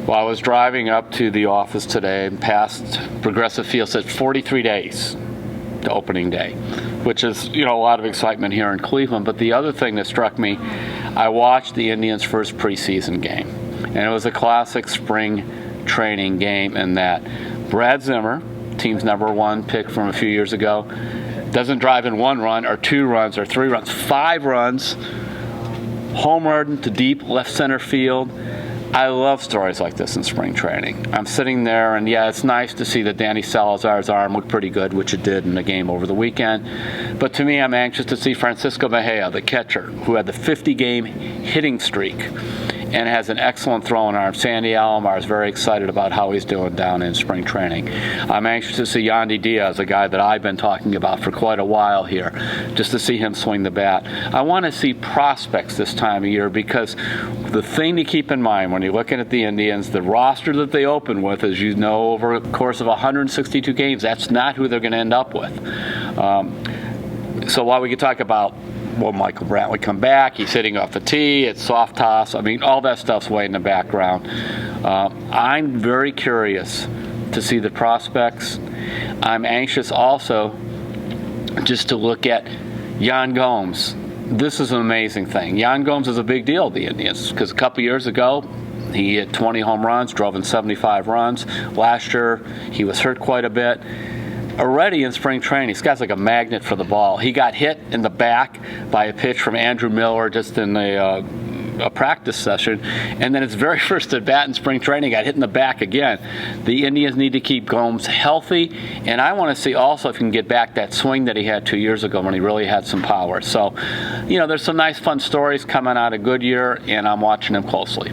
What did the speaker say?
Well, I was driving up to the office today and passed Progressive Field, said 43 days to opening day, which is, a lot of excitement here in Cleveland. But the other thing that struck me, I watched the Indians' first preseason game, and it was a classic spring training game in that Brad Zimmer, team's #1 pick from a few years ago, doesn't drive in 1 run or 2 runs or 3 runs, 5 runs, home run to deep left center field. I love stories like this in spring training. I'm sitting there, and yeah, it's nice to see that danny-salazar's arm looked pretty good, which it did in the game over the weekend. But to me, I'm anxious to see Francisco Mejia, the catcher, who had the 50-game hitting streak and has an excellent throwing arm. Sandy Alomar is very excited about how he's doing down in spring training. I'm anxious to see Yandy Diaz, a guy that I've been talking about for quite a while here, just to see him swing the bat. I want to see prospects this time of year, because the thing to keep in mind when you're looking at the Indians, the roster that they open with, as you know, over the course of 162 games, that's not who they're going to end up with. So while we could talk about, will Michael Brantley come back? He's hitting off the tee. It's soft toss. I mean, all that stuff's way in the background. I'm very curious to see the prospects. I'm anxious also just to look at yan-gomes. This is an amazing thing. Yan-gomes is a big deal to the Indians, because a couple years ago, he hit 20 home runs, drove in 75 runs. Last year, he was hurt quite a bit. Already in spring training, this guy's like a magnet for the ball. He got hit in the back by a pitch from Andrew Miller just in a practice session, and then his very first at bat in spring training got hit in the back again. The Indians need to keep Gomes healthy, and I want to see also if he can get back that swing that he had 2 years ago when he really had some power. So, there's some nice fun stories coming out of Goodyear, and I'm watching them closely.